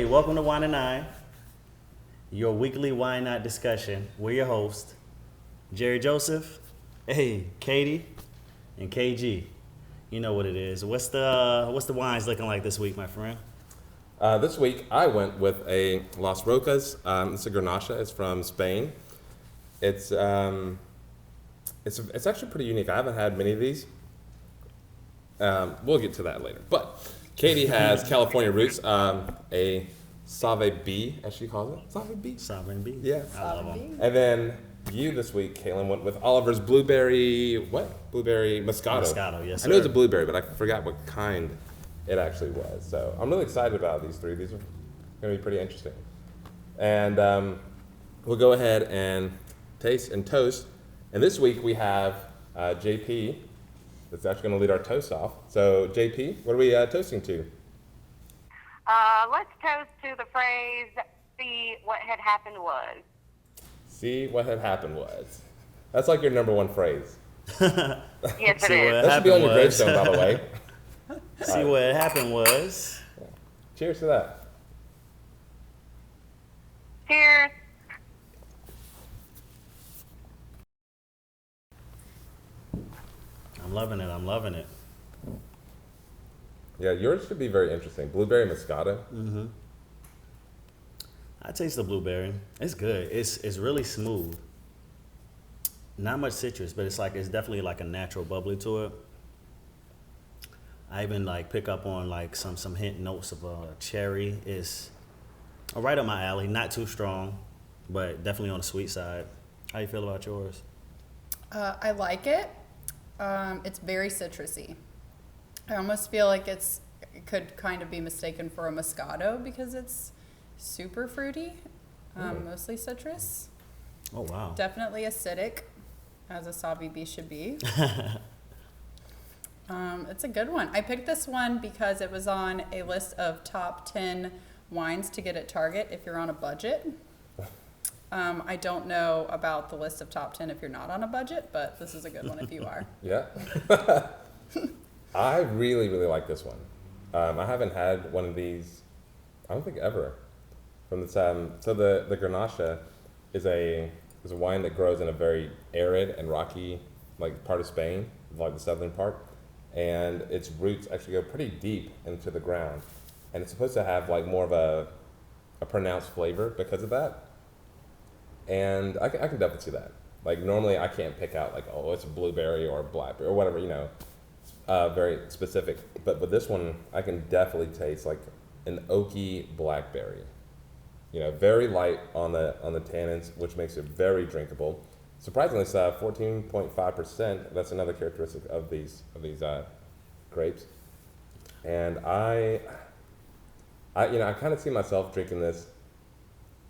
welcome to Wine and Nine, your weekly wine night discussion. We're your hosts, Jerry Joseph, Katie, and KG. You know what it is. What's the wines looking like this week, my friend? This week I went with a Las Rocas. It's a Grenache. It's from Spain. It's actually pretty unique. I haven't had many of these. We'll get to that later. But Katie has California Roots, a Sauve B, as she calls it. Sauve B? Sovereign B. Yeah. I love them. And then you this week, Kaylin, went with Oliver's Blueberry, Blueberry Moscato. Moscato, yes, I know it's a sir. blueberry, but I forgot what kind it actually was. So I'm really excited about these three. These are going to be pretty interesting. And we'll go ahead and taste and toast. And this week we have JP that's actually going to lead our toast off. So JP, what are we toasting to? Let's toast to the phrase, see what had happened was. See what had happened was. That's like your number one phrase. Yes, it See is. what That should be on your happened was- gravestone, by the way. See what happened was. Cheers to that. Cheers. I'm loving it. I'm loving it. Yeah, yours should be very interesting. Blueberry Moscato. I taste the blueberry. It's good. It's really smooth. Not much citrus, but it's definitely like a natural bubbly to it. I even like pick up on like some hint notes of cherry. It's right up my alley. Not too strong, but definitely on the sweet side. How you feel about yours? I like it. It's very citrusy. I almost feel like it could kind of be mistaken for a Moscato because it's super fruity, mostly citrus. Oh wow. Definitely acidic, as a Sauve B should be. It's a good one. I picked this one because it was on a list of top 10 wines to get at Target if you're on a budget. I don't know about the list of top 10 if you're not on a budget, but this is a good one if you are. Yeah. I really, really like this one. I haven't had one of these, I don't think ever. From this, so the Grenache is a wine that grows in a very arid and rocky like part of Spain, like the southern part, and its roots actually go pretty deep into the ground, and it's supposed to have like more of a pronounced flavor because of that. And I can definitely see that. Like normally I can't pick out like, oh, it's a blueberry or a blackberry or whatever, very specific. But with this one, I can definitely taste like an oaky blackberry. Very light on the tannins, which makes it very drinkable. Surprisingly, it's 14.5%. That's another characteristic of these grapes. And I kind of see myself drinking this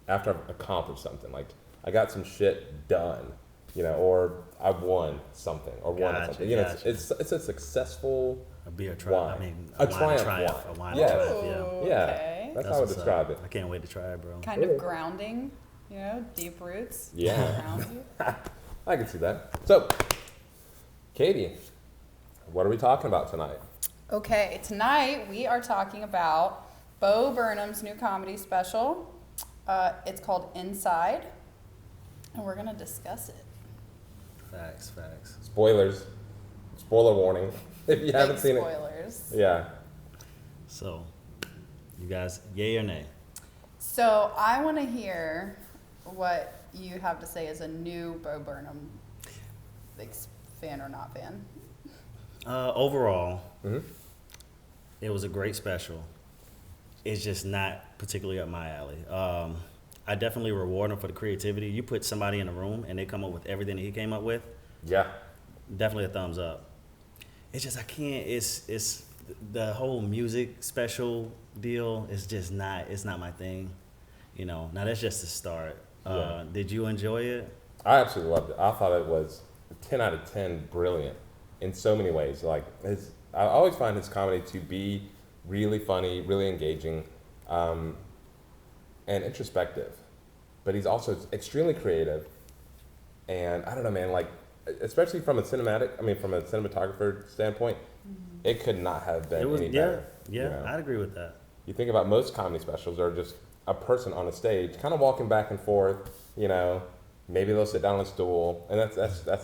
after I've accomplished something. Like I got some shit done, or I won something or won Gotcha, something. gotcha. It's a successful A beer wine. triumph. I mean, A triumph wine. wine. A wine Yes. triumph, yeah. Yeah, Okay. that's how I would what's describe up. it. I can't wait to try it, bro. Kind of grounding, deep roots. Yeah. Ground you. I can see that. So, Katie, what are we talking about tonight? Okay, tonight we are talking about Bo Burnham's new comedy special. It's called Inside, and we're gonna discuss it. Facts. Spoilers. Spoiler warning. If you haven't Big seen spoilers. it. Yeah. So, you guys, yay or nay? So I want to hear what you have to say as a new Bo Burnham fan or not fan. Overall, it was a great special. It's just not particularly up my alley. I definitely reward him for the creativity. You put somebody in a room and they come up with everything that he came up with, Yeah. definitely a thumbs up. It's just I can't. It's the whole music special deal is just not. It's not my thing. Now that's just the start. Yeah. Did you enjoy it? I absolutely loved it. I thought it was 10 out of 10 brilliant in so many ways. Like I always find his comedy to be really funny, really engaging, and introspective. But he's also extremely creative. And I don't know, man, like, especially from a cinematographer standpoint, it could not have been It was any better. yeah. I'd agree with that. You think about most comedy specials are just a person on a stage, kind of walking back and forth. Maybe they'll sit down on a stool, and that's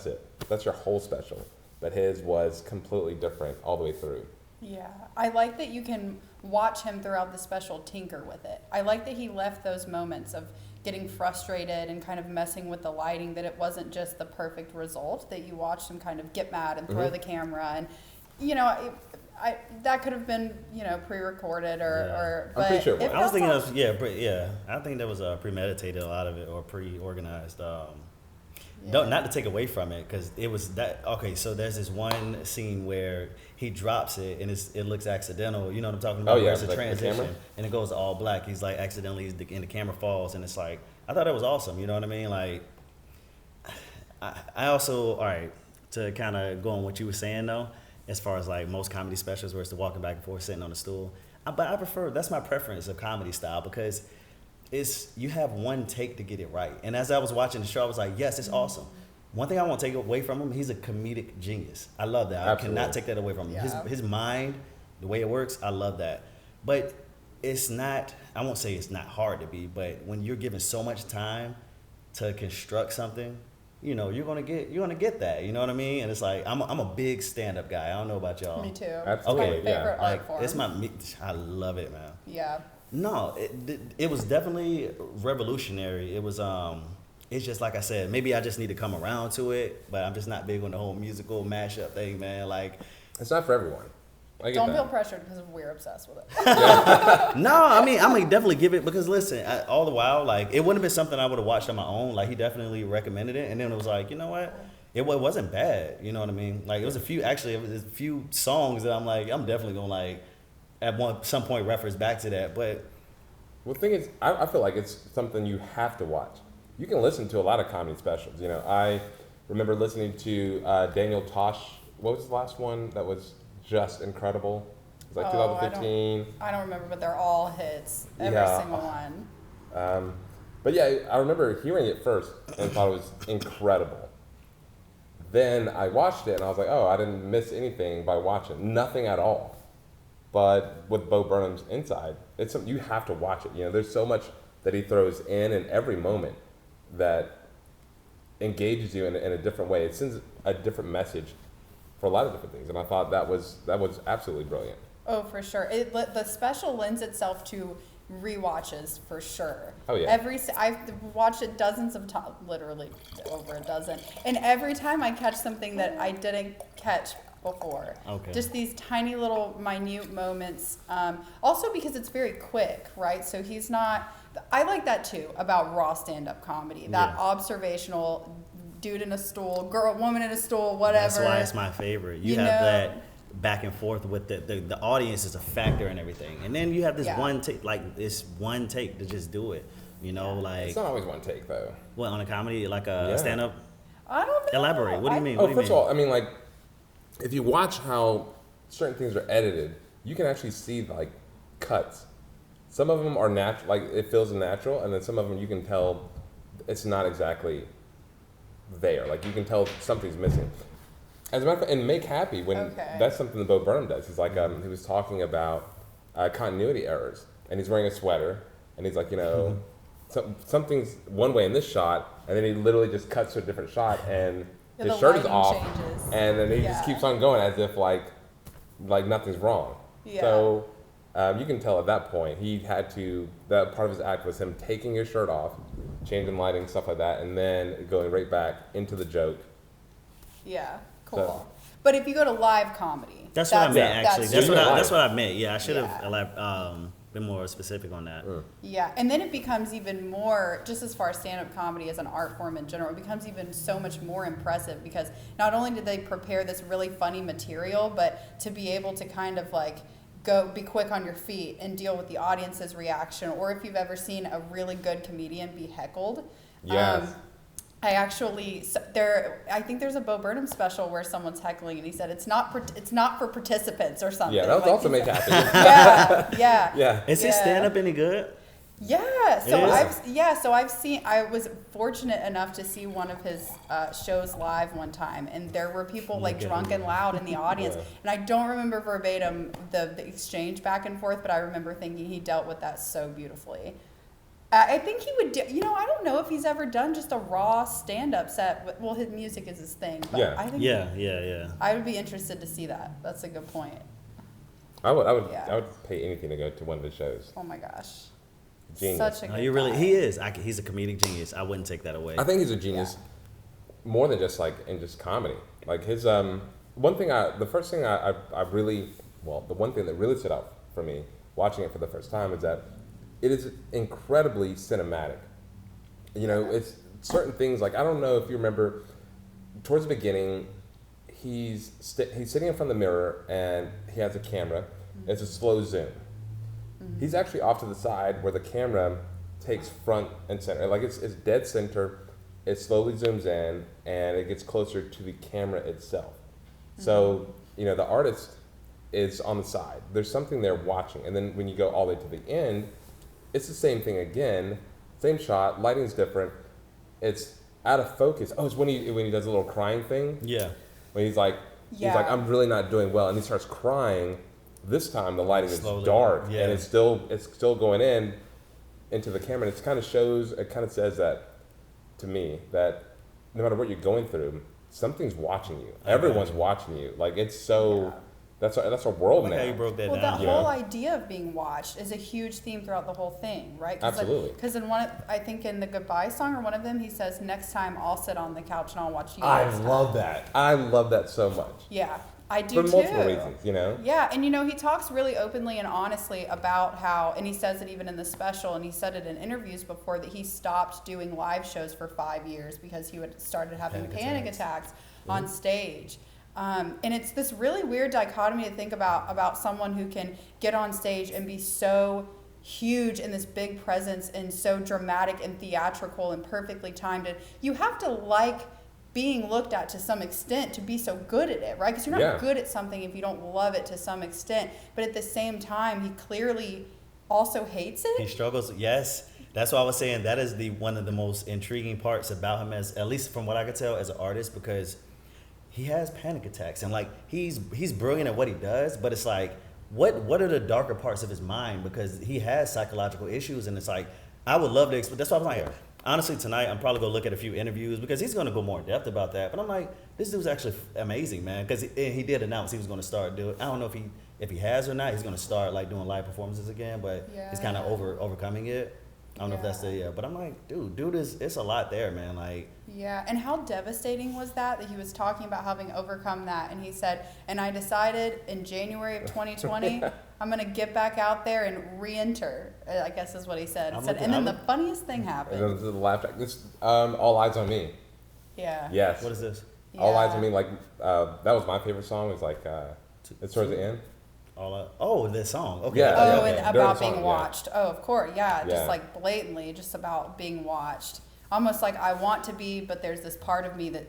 it. That's your whole special. But his was completely different all the way through. Yeah, I like that you can watch him throughout the special tinker with it. I like that he left those moments of getting frustrated and kind of messing with the lighting, that it wasn't just the perfect result, that you watched him kind of get mad and throw the camera. And, that could have been, pre-recorded or I'm pretty sure it was. I was thinking I think that was premeditated, a lot of it, or pre-organized. Not to take away from it, because it was that. Okay, so there's this one scene where he drops it and it looks accidental. You know what I'm talking about? Oh, yeah, Where it's a like the transition camera? and it goes all black. He's like accidentally, and the camera falls, and it's like, I thought that was awesome. You know what I mean? Like, I also, all right, to kind of go on what you were saying though, as far as like most comedy specials where it's the walking back and forth, sitting on a stool. But I prefer, that's my preference of comedy style, because you have one take to get it right. And as I was watching the show, I was like, yes, it's awesome. One thing I won't take away from him, he's a comedic genius. I love that. Absolutely. I cannot take that away from him. Yeah. His mind, the way it works, I love that. But it's not, I won't say it's not hard to be, but when you're given so much time to construct something, you're gonna get that. You know what I mean? And it's like, I'm a big stand-up guy. I don't know about y'all. Me too. Absolutely, It's my favorite art Like, form. I love it, man. Yeah. No, it was definitely revolutionary. It was it's just like I said, maybe I just need to come around to it, but I'm just not big on the whole musical mashup thing, man. Like, It's not for everyone. I get Don't that. feel pressured because we're obsessed with it. no, I mean, I'm gonna definitely give it, because listen, all the while, like, it wouldn't have been something I would have watched on my own. Like, he definitely recommended it, and then it was like, you know what? It wasn't bad. You know what I mean? Like, it was a few songs that I'm like, I'm definitely gonna like at some point reference back to that, but. Well, the thing is, I feel like it's something you have to watch. You can listen to a lot of comedy specials. I remember listening to Daniel Tosh. What was the last one that was just incredible? It was like 2015. I don't remember, but they're all hits. Every Yeah. single one. But yeah, I remember hearing it first and thought it was incredible. Then I watched it and I was like, oh, I didn't miss anything by watching. Nothing at all. But with Bo Burnham's Inside, it's something you have to watch it. There's so much that he throws in every moment that engages you in a different way. It sends a different message for a lot of different things, and I thought that was absolutely brilliant. Oh, for sure. The special lends itself to rewatches for sure. Oh, yeah. I've watched it dozens of times, literally over a dozen, and every time I catch something that I didn't catch before. Okay. Just these tiny little minute moments. Also because it's very quick, right? So he's not. I like that too about raw stand-up comedy. That Yeah. observational dude in a stool, woman in a stool, whatever. That's why it's my favorite. You have that back and forth with the audience is a factor and everything, and then you have this one take, one take to just do it. Like, It's not always one take though. what, on a comedy, like a stand-up? I don't know. Elaborate. What do you mean? Oh, first of all, I mean, like, if you watch how certain things are edited, you can actually see like cuts. Some of them are natural, like it feels natural, and then some of them you can tell it's not exactly there. Like you can tell something's missing. As a matter of fact, and Make Happy, when that's something that Bo Burnham does. He's like, he was talking about continuity errors, and he's wearing a sweater, and he's like, something's one way in this shot, and then he literally just cuts to a different shot, and his shirt is off, and then he just keeps on going as if like nothing's wrong. Yeah. So you can tell at that point that part of his act was him taking his shirt off, changing lighting, stuff like that, and then going right back into the joke. Yeah, cool. So- But if you go to live comedy, That's what I meant, actually. That's that's what I meant. Yeah, I should Yeah. have been more specific on that. Yeah, and then it becomes even more, just as far as stand-up comedy as an art form in general, it becomes even so much more impressive because not only did they prepare this really funny material, but to be able to kind of like be quick on your feet and deal with the audience's reaction, or if you've ever seen a really good comedian be heckled. Yes. I think there's a Bo Burnham special where someone's heckling and he said it's not for participants or something. Yeah, that was Like, also Make Happy. yeah. Is his stand-up any good? Yeah, so Yeah. I was fortunate enough to see one of his shows live one time, and there were people like Look at drunk him. and loud in the audience, Yeah. and I don't remember verbatim the exchange back and forth, but I remember thinking he dealt with that so beautifully. I think he would do, I don't know if he's ever done just a raw stand-up set. Well, his music is his thing, but Yeah. I think Yeah. I would be interested to see that. That's a good point. I would Yeah. I would pay anything to go to one of his shows. Oh my gosh. Genius. Such a No, good you really, guy. he is. He's a comedic genius. I wouldn't take that away. I think he's a genius, more than just like in just comedy. Like his the one thing that really stood out for me watching it for the first time is that it is incredibly cinematic. It's certain things like I don't know if you remember towards the beginning, he's sitting in front of the mirror and he has a camera. It's a slow zoom. He's actually off to the side where the camera takes front and center. Like it's dead center. It slowly zooms in and it gets closer to the camera itself. So, the artist is on the side. There's something there watching. And then when you go all the way to the end, it's the same thing again. Same shot, lighting's different. It's out of focus. Oh, it's when he does a little crying thing. Yeah. When he's like, Yeah. I'm really not doing well, and he starts crying. This time the lighting Slowly, is dark, yeah. and it's still going into the camera. And it kind of says that to me that no matter what you're going through, something's watching you. Everyone's watching you. Like it's so. Yeah. That's our world Like now. how you broke that Well, down. that Yeah. whole idea of being watched is a huge theme throughout the whole thing, right? Absolutely. Because I think in the Goodbye song or one of them, he says, "Next time I'll sit on the couch and I'll watch you." next time." that. I love that so much Yeah, I do for too. multiple reasons. Yeah, and he talks really openly and honestly about how, and he says it even in the special, and he said it in interviews before, that he stopped doing live shows for 5 years because he had started having panic attacks on stage. And it's this really weird dichotomy to think about someone who can get on stage and be so huge in this big presence and so dramatic and theatrical and perfectly timed. And you have to like being looked at to some extent to be so good at it, right? Because you're not good at something if you don't love it to some extent. But at the same time, he clearly also hates He it. struggles. Yes, that's why I was saying that is one of the most intriguing parts about him, as at least from what I could tell as an artist, because he has panic attacks and like he's brilliant at what he does, but it's like what are the darker parts of his mind, because he has psychological issues, and it's like I would love to explain. That's why I'm like, honestly, tonight I'm probably gonna look at a few interviews because he's gonna go more in depth about that. But I'm like, this dude's actually amazing, man, because he did announce he was gonna start doing. I don't know if he has or not. He's gonna start like doing live performances again, but he's kind of overcoming it. I don't know if that's but I'm like, dude, it's a lot there, man. Like, Yeah, and how devastating was that he was talking about having overcome that, and he said, and I decided in January of 2020, I'm going to get back out there and re-enter, I guess is what he said. And then the funniest thing And happened. then the laugh track. This All Eyes on Me. Yeah. Yes. what is this? All Eyes Yeah. on Me. Like that was my favorite song. It's like it's towards the end. The song. Okay. Yeah. Oh, and During about the song, being yeah. watched. Oh, of course, yeah, Yeah. just like blatantly, just about being watched. Almost like I want to be, but there's this part of me that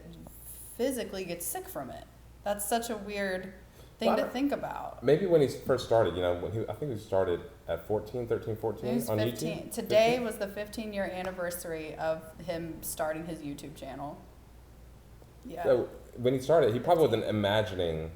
physically gets sick from it. That's such a weird thing to think about. Maybe when he first started, I think he started at 14 He was on 15. YouTube. Today 15? was the 15-year anniversary of him starting his YouTube channel. Yeah. So when he started, he probably wasn't imagining,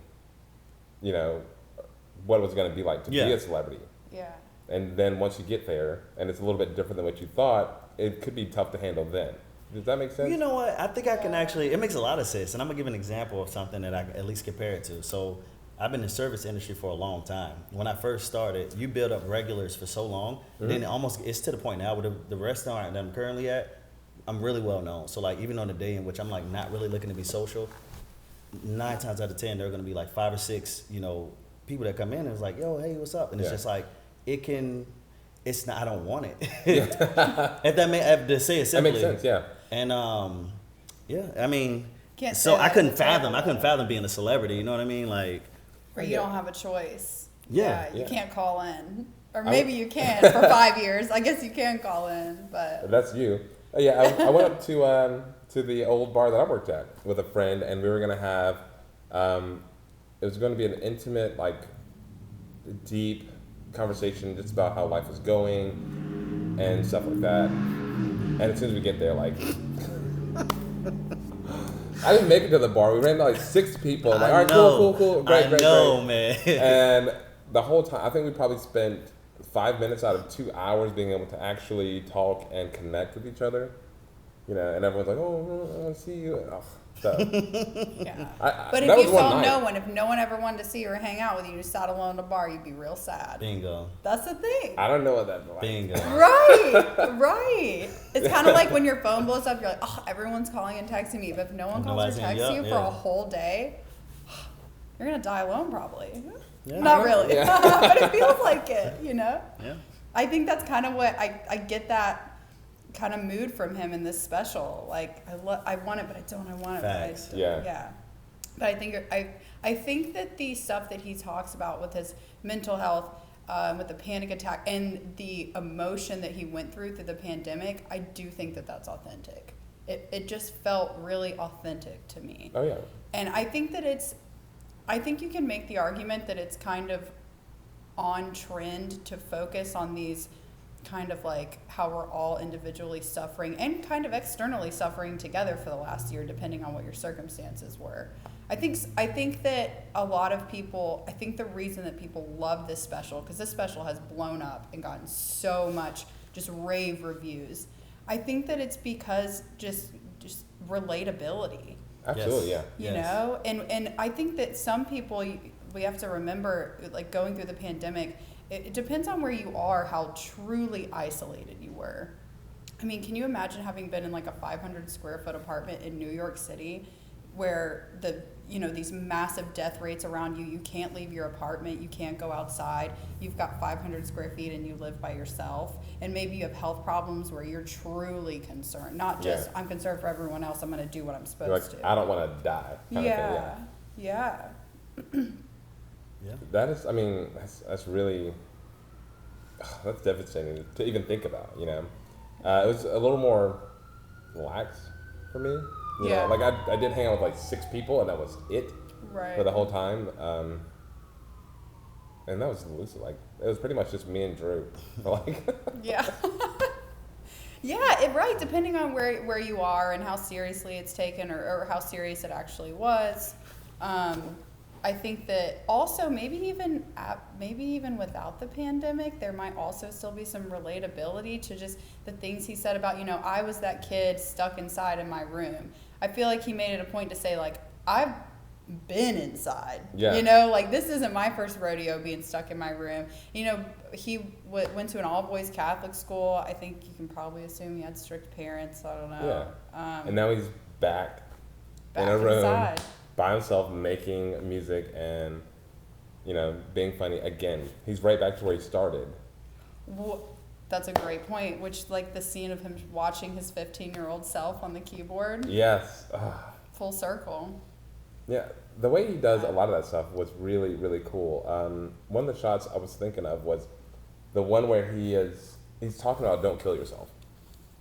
what it was going to be like to be a celebrity. Yeah. And then once you get there, and it's a little bit different than what you thought, it could be tough to handle then. Does that make sense? You know what? I think I can actually. It makes a lot of sense, and I'm gonna give an example of something that I can at least compare it to. So, I've been in the service industry for a long time. When I first started, you build up regulars for so long, then it's to the point now with the restaurant that I'm currently at. I'm really well known. So, like, even on the day in which I'm like not really looking to be social, 9 times out of 10 there are gonna be like 5 or 6, people that come in and it's like, yo, hey, what's up? And it's just like it's not. I don't want it. If to say it That simply. makes sense, yeah. And I mean, Can't so say I that couldn't it's fathom. terrible. I couldn't fathom being a celebrity. You know what I mean? Like, Or you don't have a choice. Yeah. You Yeah. can't call in. Or maybe you can for 5 years. I guess you can call in, but That's you. I went up to the old bar that I worked at with a friend, and we were gonna have. It was going to be an intimate, like, deep conversation just about how life was going. and stuff like that. And as soon as we get there, like, I didn't make it to the bar. We ran into like 6 people. I'm like, all right, cool, great. Man. And the whole time, I think we probably spent 5 minutes out of 2 hours being able to actually talk and connect with each other. You know, and everyone's like, oh, I want to see you. Oh, so. Yeah. that But if was you one saw night. no one, if no one ever wanted to see you or hang out with you, you sat alone in a bar, you'd be real sad. Bingo. That's the thing. I don't know what that's like. Bingo. Right. It's kind of like when your phone blows up, you're like, oh, everyone's calling and texting me. But if no one calls Nobody's or saying, texts yup, you for yeah. a whole day, you're going to die alone probably. Yeah. Not really. Yeah. But it feels like it, you know? Yeah. I think that's kind of what I get that kind of mood from him in this special. Like I want it, but I don't. I want it, Facts. but I don't. Yeah. Yeah. But I think that the stuff that he talks about with his mental health, with the panic attack, and the emotion that he went through the pandemic, I do think that that's authentic. It just felt really authentic to me. Oh, yeah. And I think that I think you can make the argument that it's kind of on trend to focus on these kind of like how we're all individually suffering and kind of externally suffering together for the last year, depending on what your circumstances were. I think that a lot of people, I think the reason that people love this special, because this special has blown up and gotten so much just rave reviews. I think that it's because just relatability. Absolutely, Yes. yeah. You Yes. know, and I think that some people, we have to remember, like going through the pandemic, it depends on where you are, how truly isolated you were. I mean, can you imagine having been in like a 500 square foot apartment in New York City where these massive death rates around you, you can't leave your apartment, you can't go outside, you've got 500 square feet and you live by yourself, and maybe you have health problems where you're truly concerned, not just, Yeah. I'm concerned for everyone else, I'm going to do what I'm You're supposed like, to. I don't want to die. Kind of thing, Yeah. Yeah. That is, I mean, that's really, that's devastating to even think about, you know. It was a little more lax for me. You Yeah. know, like I did hang out with like 6 people and that was it Right. for the whole time. And that was lucid. Like, it was pretty much just me and Drew. Like, Yeah. Yeah, right. Depending on where you are and how seriously it's taken or how serious it actually was. I think that also maybe even without the pandemic, there might also still be some relatability to just the things he said about, I was that kid stuck inside in my room. I feel like he made it a point to say, like, I've been inside. Yeah. Like, this isn't my first rodeo being stuck in my room. He went to an all-boys Catholic school. I think you can probably assume he had strict parents. I don't know. yeah. And now he's back in back a room inside. by himself making music and, being funny again. He's right back to where he started. That's a great point, which, like, the scene of him watching his 15-year-old self on the keyboard. Yes. Full circle. Yeah, the way he does a lot of that stuff was really, really cool. One of the shots I was thinking of was the one where he's talking about don't kill yourself.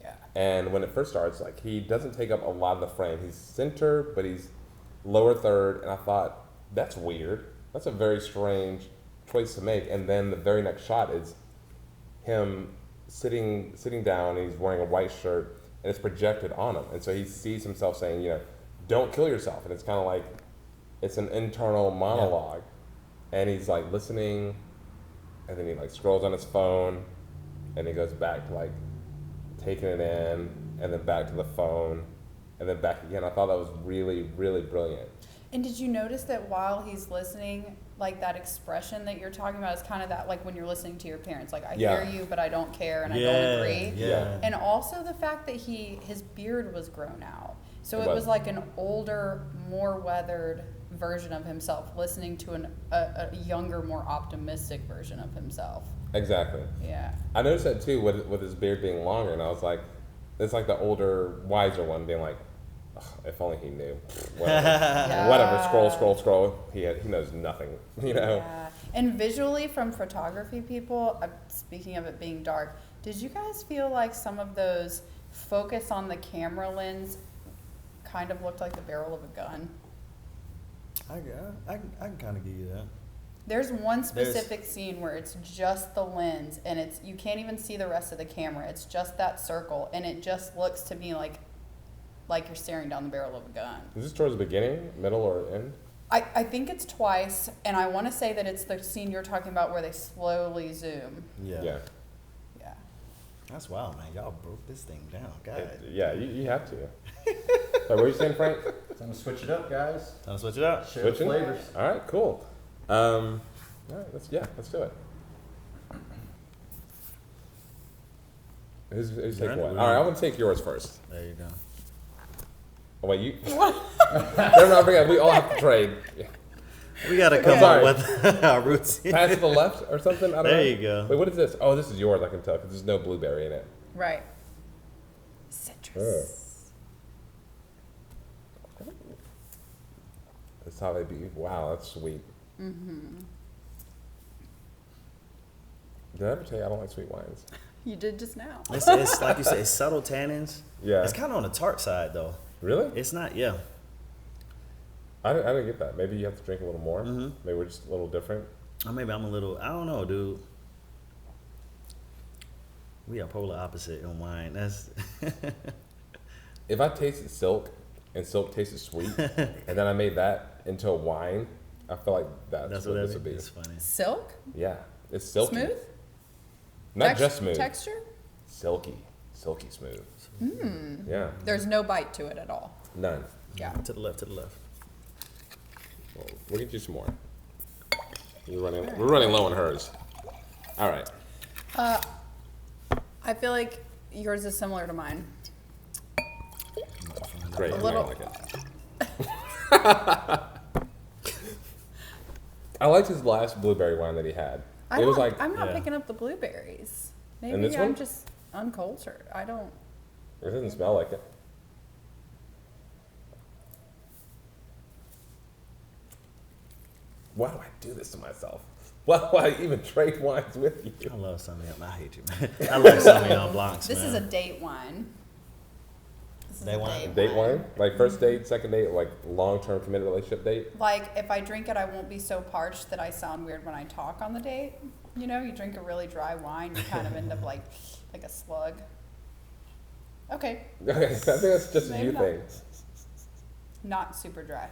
Yeah. And when it first starts, like, he doesn't take up a lot of the frame. He's center, but he's lower third, and I thought, that's weird. That's a very strange choice to make. And then the very next shot is him sitting down, and he's wearing a white shirt, and it's projected on him. And so he sees himself saying, don't kill yourself. And it's kind of like, it's an internal monologue. Yeah. And he's like listening, and then he like scrolls on his phone, and he goes back to like taking it in, and then back to the phone, and then back again. I thought that was really, really brilliant. And did you notice that while he's listening, like, that expression that you're talking about is kind of that, like, when you're listening to your parents, like, I hear you, but I don't care, and I don't agree. Yeah. And also the fact that his beard was grown out. So it was was like an older, more weathered version of himself, listening to a younger, more optimistic version of himself. Exactly. Yeah. I noticed that too with his beard being longer, and I was like, it's like the older, wiser one being like, "Ugh, if only he knew. Whatever. Yeah. Whatever. Scroll. He knows nothing. Yeah. And visually, from photography people, speaking of it being dark, did you guys feel like some of those focus on the camera lens kind of looked like the barrel of a gun? I can kind of give you that. There's one specific scene where it's just the lens, and you can't even see the rest of the camera. It's just that circle, and it just looks to me like you're staring down the barrel of a gun. Is this towards the beginning, middle, or end? I think it's twice, and I want to say that it's the scene you're talking about where they slowly zoom. Yeah. Yeah. Yeah. That's wild, man. Y'all broke this thing down. God. Yeah, you have to. What were you saying, Frank? Time to switch it up, guys. Time to switch it up. Share the Switching? flavors. All right, cool. All right, let's do it. Who's taking Right. what? All right, I'm gonna take yours first. There you go. Oh wait, you. Never mind, forget. We all have to trade. We gotta come Sorry. up with our routine. Pass to the left or something. I don't know. There you go. Wait, what is this? Oh, this is yours. I can tell because there's no blueberry in it. Right. Citrus. That's how they be. Wow, that's sweet. Mm-hmm. Did I ever tell you I don't like sweet wines? You did just now. It's like you said, it's subtle tannins. Yeah. It's kind of on the tart side though. Really? It's not. Yeah. I didn't get that. Maybe you have to drink a little more. Mhm. Maybe we're just a little different. Or maybe I'm a little. I don't know, dude. We are polar opposite in wine. That's. If I tasted silk and silk tasted sweet, and then I made that into a wine, I feel like that's what this would be. It's funny. Silk? Yeah, it's silky. Smooth? Not just smooth. Texture? Silky smooth. Mm. Yeah, There's no bite to it at all. none. Yeah. To the left. To the left. Well, we'll get you some more. We're running low on hers. All right. I feel like yours is similar to mine. Great. A I'm little- not like it. I liked his last blueberry wine that he had. It was like I'm not yeah. picking up the blueberries. And Maybe this I'm one? just uncultured. I don't. it doesn't smell like it. Why do I do this to myself? Why do I even trade wines with you? I love Sauvignon. I hate you, man. I love Sauvignon Blancs, This man. is a date wine. This is Date a wine? Date wine? Like first date, second date, like long-term committed relationship date? Like, if I drink it, I won't be so parched that I sound weird when I talk on the date. You know, you drink a really dry wine, you kind of end up like a slug. Okay, Okay, I think that's just a Maybe you not. thing. not super dry.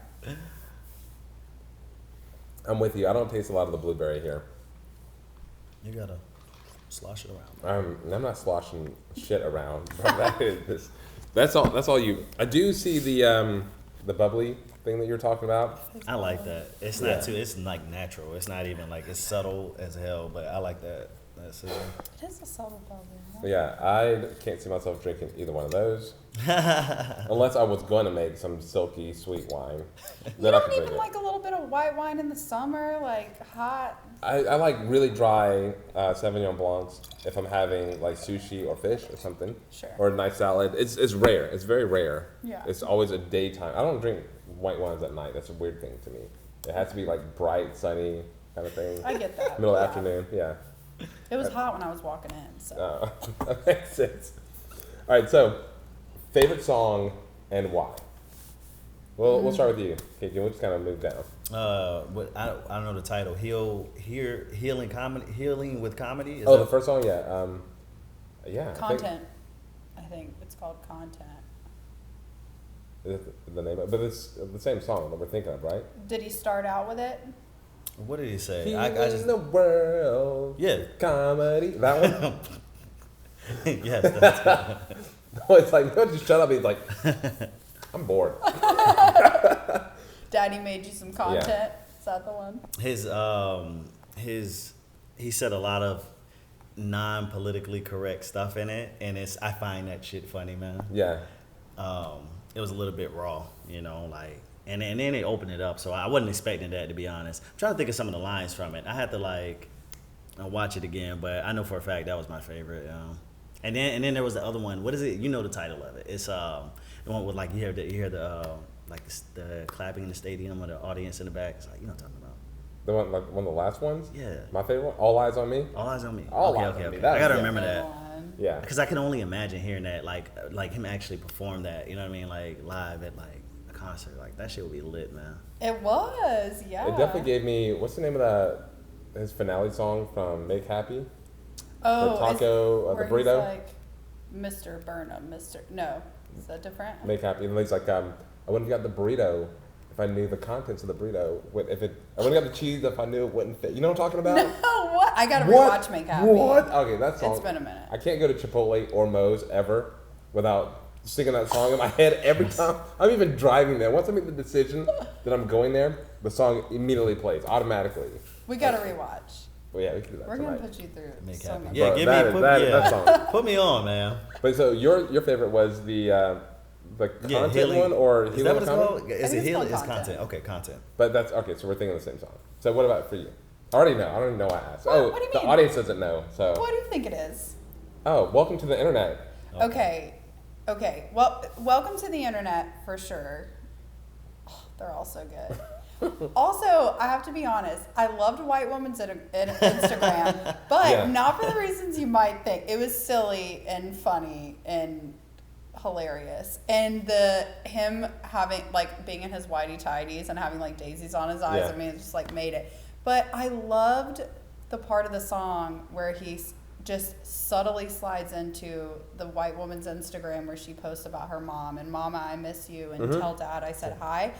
I'm with you. I don't taste a lot of the blueberry here. You gotta slosh it around. I'm not sloshing shit around. Bro. That's all you. I do see the bubbly thing that you're talking about. I like that. It's Yeah. not too. It's like natural. It's not even like it's subtle as hell. But I like that. That's it. It is a subtle bubbly. But yeah, I can't see myself drinking either one of those, unless I was going to make some silky sweet wine. You Then I don't could drink even it. like a little bit of white wine in the summer, like hot. I like really dry Sauvignon Blancs if I'm having like sushi or fish or something. Sure. Or a nice salad. It's rare. It's very rare. Yeah. It's always a daytime. I don't drink white wines at night. That's a weird thing to me. It has to be like bright, sunny kind of thing. I get that. Middle yeah. afternoon. Yeah. It was hot when I was walking in, so. That makes sense. All right. So, favorite song and why? Well, we'll start with you. Okay, we'll just kind of move down. What I don't know the title. Healing comedy. Healing with comedy. Is Oh, that- the first song, yeah. Yeah. Content. I think it's called Content. Is the name, but it's the same song that we're thinking of, right? Did he start out with it? What did he say? He I is just the world. yeah. Comedy. That one. Yes. That's No, it's like, no, just shut up. He's like, I'm bored. Daddy made you some content. Is that the one? He said a lot of non-politically correct stuff in it, and I find that shit funny, man. Yeah. It was a little bit raw, you know, like, and then they opened it up, so I wasn't expecting that, to be honest. I'm trying to think of some of the lines from it. I had to like watch it again, but I know for a fact that was my favorite. And then there was the other one. What is it? You know the title of it. It's the one with like you hear the like the clapping in the stadium or the audience in the back. It's like, you know what I'm talking about. The one, like one of the last ones? Yeah. My favorite one? All Eyes on Me? All Eyes on Me. All okay, Eyes okay, on Me. okay. That I gotta was- remember Good that. one. Yeah. Because I can only imagine hearing that, like him actually perform that, you know what I mean, like live at like a concert. Like that shit would be lit, man. It was, yeah. It definitely gave me, what's the name of his finale song from Make Happy? Oh, the taco, where the burrito? He's like, Mr. Burnham, No, is that different? Make Happy. And he's like, I wouldn't have got the burrito if I knew the contents of the burrito. I wouldn't have got the cheese if I knew it wouldn't fit. You know what I'm talking about? No, what? I gotta What? rewatch Make Happy. What? Okay, that song. It's been a minute. I can't go to Chipotle or Moe's ever without singing that song in my head every time. I'm even driving there. Once I make the decision that I'm going there, the song immediately plays automatically. We gotta rewatch. Well, yeah, we can do that We're tonight. gonna put you through Make so happy. much. Yeah, But give that me is- put, that- yeah. that song. Put me on, man. But so your favorite was the content healing. one or Is healing that what it's comment? called? Is think it it's healing? called It's content. content. Okay, content. But that's okay. So we're thinking the same song. So what about for you? I already know. I don't even know why I asked. What? Oh, What do you the mean? audience doesn't know. So What do you think it is? welcome to the internet. Okay. Well, welcome to the internet for sure. Oh, they're all so good. Also, I have to be honest. I loved White Woman's Instagram, but Yeah. not for the reasons you might think. It was silly and funny and hilarious, and him having like being in his whitey tidies and having like daisies on his eyes. Yeah. I mean, it just like made it. But I loved the part of the song where he's just subtly slides into the white woman's Instagram where she posts about her mom and Mama, I miss you, and tell Dad I said hi.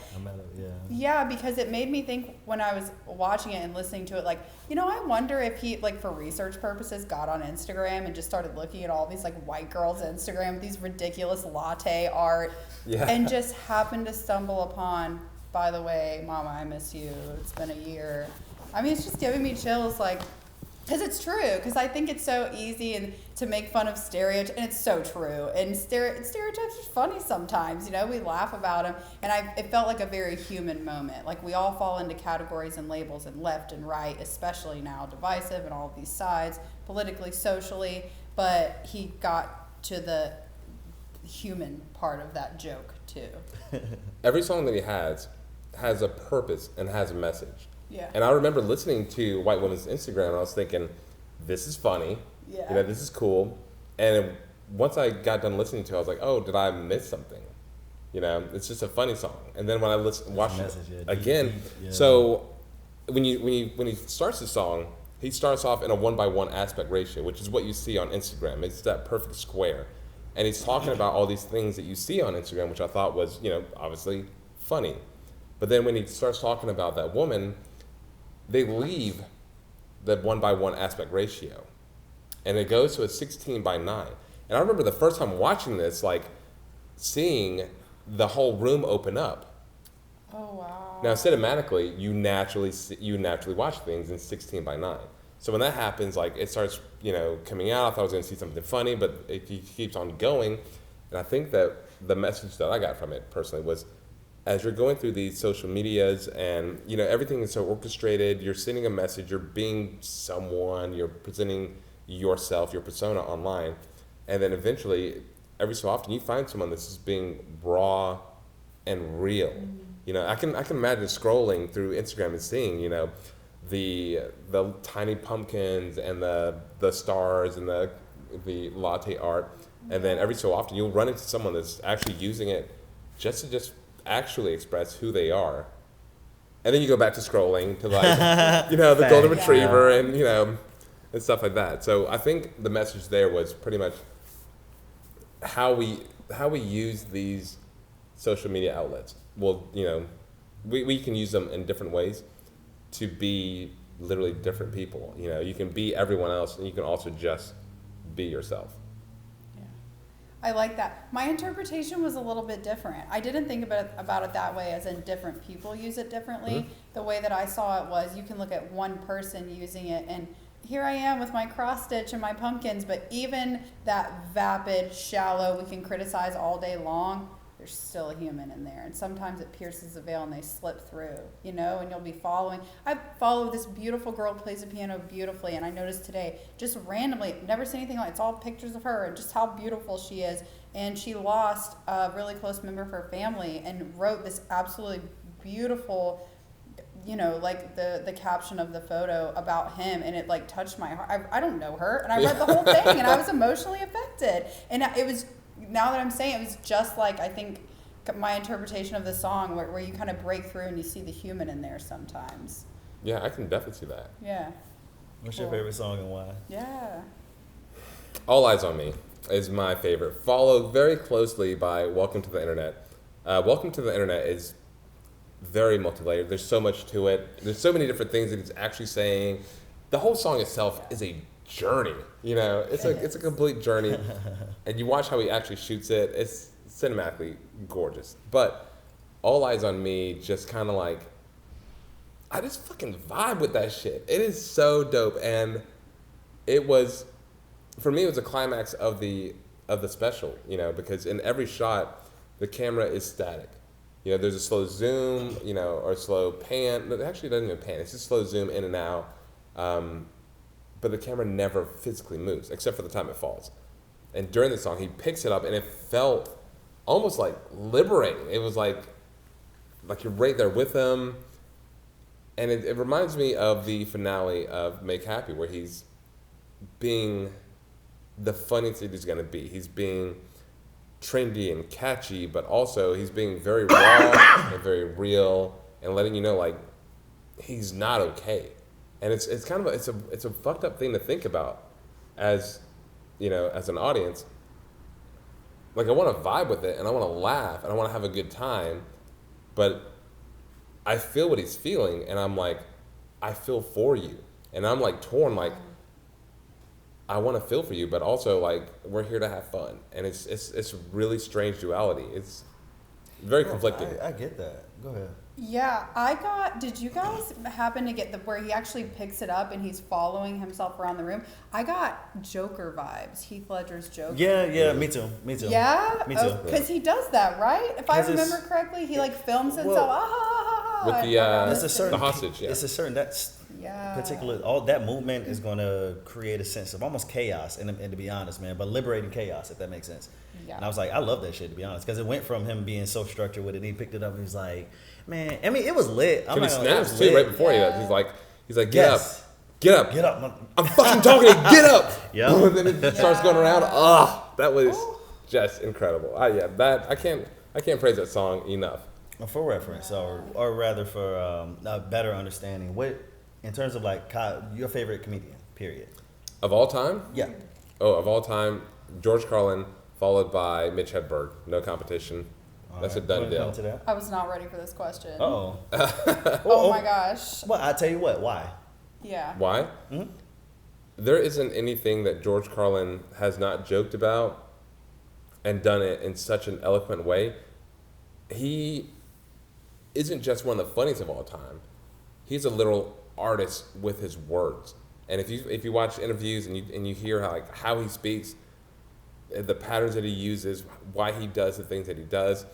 Yeah, because it made me think when I was watching it and listening to it, like, I wonder if he, like, for research purposes, got on Instagram and just started looking at all these, like, white girls' Instagram, these ridiculous latte art, and just happened to stumble upon, by the way, Mama, I miss you, it's been a year. I mean, it's just giving me chills, like, because it's true, because I think it's so easy and to make fun of stereotypes, and it's so true. And stereotypes are funny sometimes, we laugh about them. And it felt like a very human moment. Like we all fall into categories and labels and left and right, especially now divisive and all of these sides, politically, socially. But he got to the human part of that joke too. Every song that he has a purpose and has a message. Yeah. And I remember listening to White Woman's Instagram and I was thinking, this is funny. Yeah. This is cool. And once I got done listening to it, I was like, oh, did I miss something? It's just a funny song. And then when I watched it again, so when he starts the song, he starts off in a 1:1 aspect ratio, which is what you see on Instagram. It's that perfect square. And he's talking about all these things that you see on Instagram, which I thought was, obviously funny. But then when he starts talking about that woman, they leave the 1:1 aspect ratio, and it goes to a 16:9. And I remember the first time watching this, like seeing the whole room open up. Oh wow. Now cinematically, you naturally watch things in 16:9. So when that happens, like it starts, coming out. I thought I was going to see something funny, but it keeps on going. And I think that the message that I got from it personally was, as you're going through these social medias and, everything is so orchestrated, you're sending a message, you're being someone, you're presenting yourself, your persona online. And then eventually, every so often, you find someone that's just being raw and real. I can imagine scrolling through Instagram and seeing, the tiny pumpkins and the stars and the latte art. And then every so often, you'll run into someone that's actually using it just to actually express who they are. And then you go back to scrolling to like, the golden retriever and, and stuff like that. So I think the message there was pretty much how we use these social media outlets. Well, we can use them in different ways to be literally different people. You can be everyone else and you can also just be yourself. I like that. My interpretation was a little bit different. I didn't think about it that way, as in different people use it differently. Mm-hmm. The way that I saw it was, you can look at one person using it, and here I am with my cross stitch and my pumpkins, but even that vapid, shallow, we can criticize all day long, there's still a human in there. And sometimes it pierces the veil and they slip through, and you'll be following. I follow this beautiful girl who plays the piano beautifully, and I noticed today, just randomly, never seen anything like, it's all pictures of her and just how beautiful she is. And she lost a really close member of her family and wrote this absolutely beautiful, like the caption of the photo about him, and it like touched my heart. I don't know her, and I read the whole thing and I was emotionally affected. And it was, now that I'm saying it, was just like, I think my interpretation of the song, where you kind of break through and you see the human in there sometimes. Yeah, I can definitely see that. Yeah. What's your Cool. favorite song and why? Yeah. All Eyes on Me is my favorite, followed very closely by Welcome to the Internet. Welcome to the Internet is very multi-layered. There's so much to it. There's so many different things that he's actually saying. The whole song itself is a journey. You know, it's a complete journey. And you watch how he actually shoots it. It's cinematically gorgeous. But All Eyes on Me just kind of like, I just fucking vibe with that shit. It is so dope. And it was, for me, it was a climax of the special, you know, because in every shot, the camera is static. You know, there's a slow zoom, you know, or slow pan. It actually doesn't even pan. It's just slow zoom in and out. But the camera never physically moves, except for the time it falls. And during the song, he picks it up, and it felt almost like liberating. It was like you're right there with him. And it reminds me of the finale of Make Happy, where he's being the funniest that he's going to be. He's being trendy and catchy, but also he's being very raw and very real and letting you know, like, he's not okay. And it's kind of it's a fucked up thing to think about as, you know, as an audience. Like, I want to vibe with it and I want to laugh and I want to have a good time, but I feel what he's feeling and I'm like, I feel for you. And I'm like torn, like, I want to feel for you, but also like we're here to have fun, and it's a really strange duality. It's very conflicting. I get that. Go ahead. Yeah, did you guys happen to get where he actually picks it up and he's following himself around the room? I got Joker vibes, Heath Ledger's Joker. Yeah, me too. Yeah? Me too. Because he does that, right? If I 'Cause it's- remember correctly, he like films himself. With It's a certain the hostage, yeah. It's a certain Yeah. particular all that movement is going to create a sense of almost chaos, and to be honest, man, but liberating chaos, if that makes sense. Yeah. And I was like, I love that shit, to be honest, because it went from him being so structured with it, and he picked it up and he's like, man, I mean, it was lit. He snaps too right before he does. He's like, get Yes. up, get up, Get up. I'm fucking talking to you, get up. Yeah. And then it starts going around. That was just incredible. I can't praise that song enough. For reference, or rather for a better understanding, what, in terms of like your favorite comedian, period. Of all time? Yeah. Oh, of all time, George Carlin, followed by Mitch Hedberg. No competition. That's a done deal. I was not ready for this question. Oh. Oh my gosh. Well, I'll tell you what. Why? Yeah. Why? Mm-hmm. There isn't anything that George Carlin has not joked about and done it in such an eloquent way. He isn't just one of the funniest of all time. He's a literal artist with his words. And if you watch interviews and you hear how he speaks, the patterns that he uses, why he does the things that he does,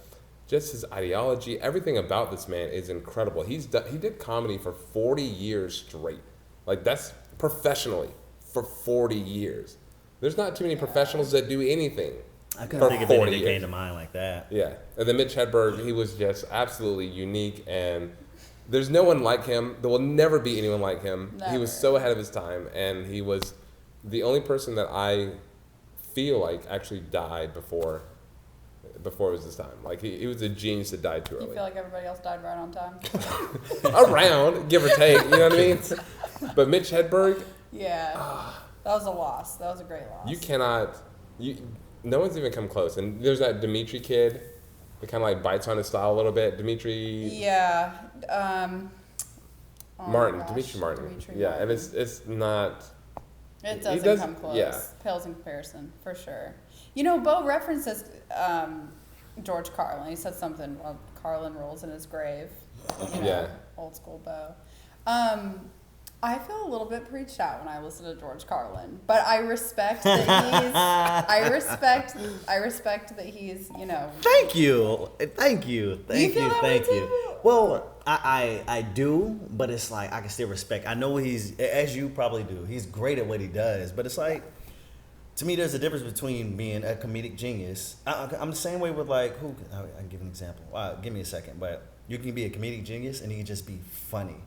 just his ideology, everything about this man is incredible. He did comedy for 40 years straight. Like, that's professionally for 40 years. There's not too many professionals that do anything. I couldn't think of 40 anything that came years. to mind like that. Yeah. And then Mitch Hedberg, he was just absolutely unique, and there's no one like him. There will never be anyone like him. He was Never. so ahead of his time, and he was the only person that I feel like actually died before it was his time. Like, he was a genius that died too You early. feel like everybody else died right on time? Around, give or take, you know what I mean? But Mitch Hedberg, Yeah. That was a loss. That was a great loss. you cannot, no one's even come close. And there's that Dimitri kid that kind of like bites on his style a little bit. Dimitri Yeah. Oh my Martin, gosh, Dimitri Martin. Dimitri Yeah, Martin. and it's not. It he doesn't does- come close. yeah. Pales in comparison, for sure. You know, Bo references George Carlin. He said something about Carlin rolls in his grave. You know, Yeah. old school Bo. I feel a little bit preached out when I listen to George Carlin, but I respect that he's. I respect that he's. You know. Thank you. You feel that way too? Well, I do, but it's like I can still respect. I know he's, as you probably do, he's great at what he does, but it's like, to me, there's a difference between being a comedic genius. I'm the same way with like, I can give an example. Give me a second, but you can be a comedic genius and you can just be funny.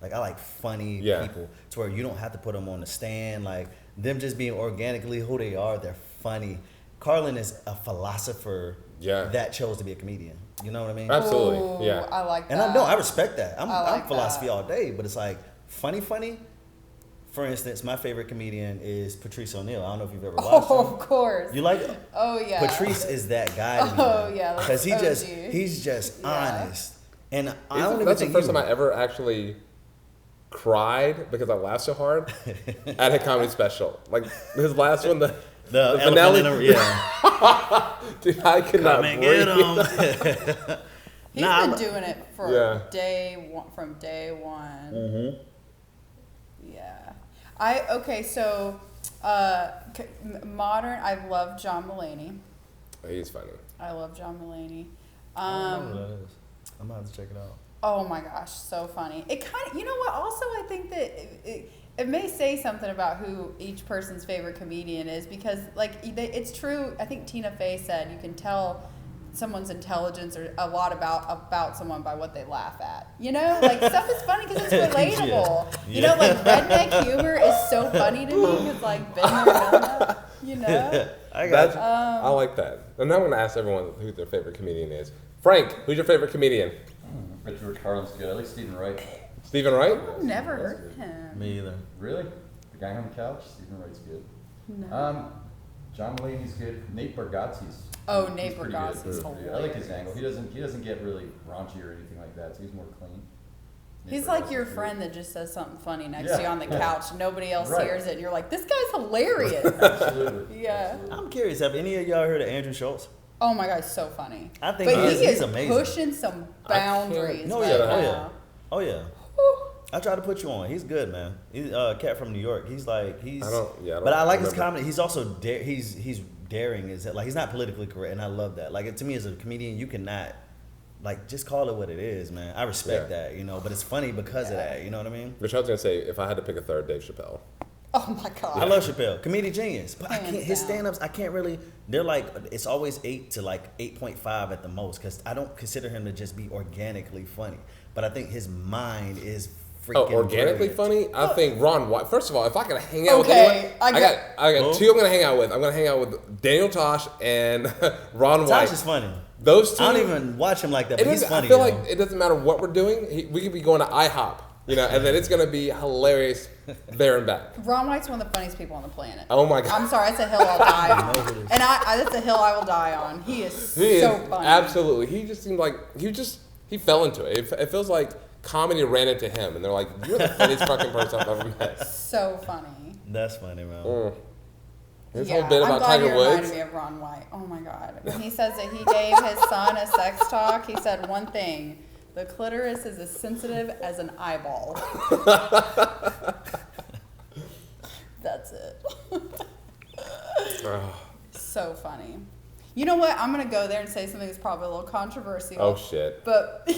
Like, I like funny people to where you don't have to put them on the stand. Like, them just being organically who they are, they're funny. Carlin is a philosopher that chose to be a comedian. You know what I mean? Absolutely, Ooh, yeah. I like that. And I know I respect that. I'm like philosophy that. all day, but it's like funny. For instance, my favorite comedian is Patrice O'Neal. I don't know if you've ever watched Oh, him. of course. You like Oh yeah. Patrice is that guy to me. Oh, yeah, that's because OG. he's just Yeah. honest, and I don't even That's the think first you- time I ever actually cried because I laughed so hard at a comedy special. Like his last one, the elephant finale. in the- yeah. Dude, I could not Come and breathe. get him. He's Nah, been doing it for Yeah. day one, from day one. Mm-hmm. Yeah. Okay, so modern. I love John Mulaney. He's funny. I love John Mulaney. I don't know who that is. I'm gonna have to check it out. Oh my gosh, so funny. It kind of, you know what? Also, I think that it may say something about who each person's favorite comedian is because, like, it's true. I think Tina Fey said you can tell someone's intelligence or a lot about someone by what they laugh at. You know, like stuff is funny because it's relatable. Yeah. You know, like redneck humor is so funny to me because, like, been there, done that. You know. I got you. I like that. And now I'm gonna ask everyone who their favorite comedian is. Frank, who's your favorite comedian? Richard Carlin's good. I like Stephen Wright. Stephen Wright? I've never That's heard good. him. Me either. Really? The guy on the couch? Stephen Wright's good. No. John Mulaney's good. Nate Bargatze's. Oh, he's Nate pretty Bargatze's good. hilarious. I like his angle. He doesn't get really raunchy or anything like that. So he's more clean. Nate He's like Bargatze's your good. friend that just says something funny next Yeah, to you on the yeah. couch. Nobody else Right. hears it, and you're like, "This guy's hilarious." Absolutely. Yeah. Absolutely. I'm curious. Have any of y'all heard of Andrew Schultz? Oh my god, so funny. I think but he's is amazing. pushing some boundaries. No, right yeah, now. oh yeah. Whew. I tried to put you on. He's good, man. He's a cat from New York. He's. I don't But I like his remember. comedy. He's also he's daring. Is like he's not politically correct, and I love that. Like to me, as a comedian, you cannot like just call it what it is, man. I respect Yeah. that, you know. But it's funny because of that. You know what I mean? Which I was gonna say, if I had to pick a third, Dave Chappelle. Oh my god. I love Chappelle, comedic genius, but I Hands can't. His down. stand-ups, I can't really. They're like it's always 8 to like 8.5 at the most, because I don't consider him to just be organically funny. But I think his mind is freaking. Organically brilliant. funny? I think Ron White. First of all, if I could hang out with Okay, anyone, I got Who? two I'm gonna hang out with. I'm gonna hang out with Daniel Tosh and Ron White. Tosh is funny. Those two. I don't even watch him like that, It but he's doesn't- funny. I feel you know? like it doesn't matter what we're doing. We could be going to IHOP, you know, and then it's gonna be hilarious there and back. Ron White's one of the funniest people on the planet. Oh my god. I'm sorry, that's a hill I'll die I know on. who it is. And that's a hill I will die on. He is He so is funny. absolutely. He just seemed like he fell into it. It feels like comedy ran into him, and they're like, "You're the funniest fucking person I've ever met." So funny. That's funny, man. His Yeah, whole bit I'm about glad you Tiger reminded Woods. me of Ron White. Oh my god. When he says that he gave his son a sex talk, he said one thing. The clitoris is as sensitive as an eyeball. That's it. So funny. You know what? I'm going to go there and say something that's probably a little controversial. Oh shit! But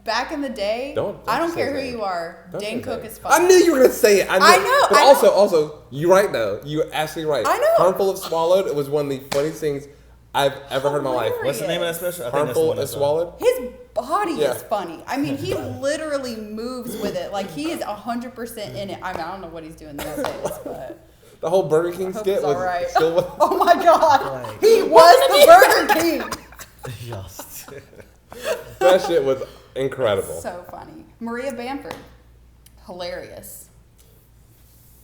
back in the day, Don't I don't say care who that. you are. Don't Dane say Cook that. is funny. I knew you were gonna say it. I know, But I also, you're right though. You're absolutely right. I know. Harmful if swallowed. It was one of the funniest things I've ever heard in my life. What's the name of that special? I think that's the Harmful one I if saw. swallowed. His body Yeah. is funny. I mean, he literally moves with it. Like, he is 100% in it. I mean, I don't know what he's doing these days, but... The whole Burger King I hope skit it's was all right. still. Oh my god! Like- He was the Burger King! Just. That shit was incredible. So funny. Maria Bamford. Hilarious.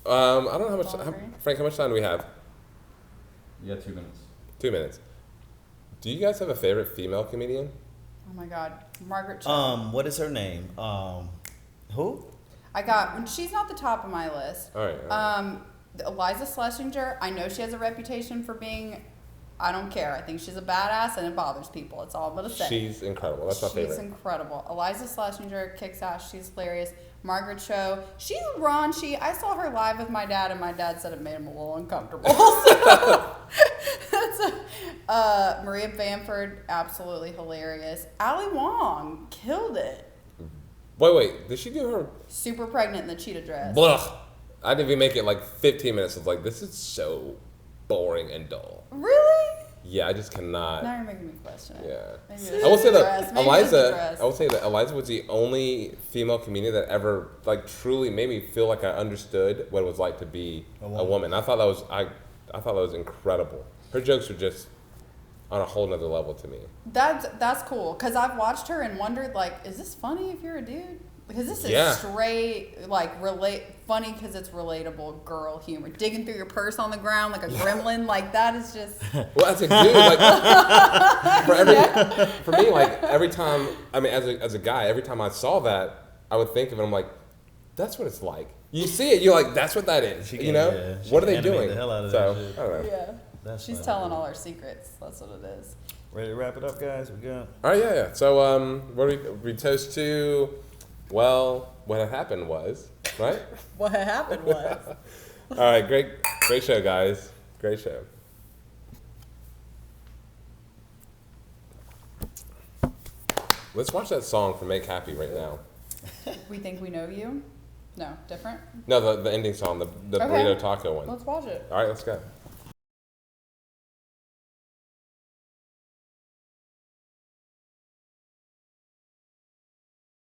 I don't know how much. Barbary? Frank, how much time do we have? You got 2 minutes. 2 minutes. Do you guys have a favorite female comedian? Oh my god. Margaret Cho. What is her name? Who? She's not the top of my list. All right. Eliza Schlesinger, I know she has a reputation for being, I don't care. I think she's a badass and it bothers people. That's all I'm going to say. She's incredible. That's my favorite. She's incredible. Eliza Schlesinger kicks ass. She's hilarious. Margaret Cho, she's raunchy. I saw her live with my dad, and my dad said it made him a little uncomfortable. So, that's Maria Bamford, absolutely hilarious. Ali Wong killed it. Wait. Did she do her? Super pregnant in the cheetah dress. Blah. I didn't even make it like 15 minutes. I was like, this is so boring and dull. Really? Yeah, I just cannot. Now you're making me question it. Yeah. Maybe it was I will say the that dress. Maybe it was the Eliza. dress. I will say that Eliza was the only female comedian that ever like truly made me feel like I understood what it was like to be a woman. I thought that was I thought that was incredible. Her jokes were just on a whole nother level to me. That's cool because I've watched her and wondered like, is this funny if you're a dude? Because this is Yeah. straight like funny because it's relatable girl humor. Digging through your purse on the ground like a gremlin, like that is just. Well, as a dude, like for me, like every time, I mean, as a guy, every time I saw that, I would think of it. I'm like, that's what it's like. You see it, you're like, that's what that is. She You can- know, yeah, she what are can they animate doing? the hell out of So that shit. I don't know. Yeah. That's She's funny. telling all our secrets. That's what it is. Ready to wrap it up, guys? We got. All right, yeah. So what do we toast to? Well, what had happened was, right? What happened was. All right, great show, guys. Great show. Let's watch that song from Make Happy right now. We think we know you? No, different? No, the ending song, the Okay. burrito taco one. Let's watch it. All right, let's go.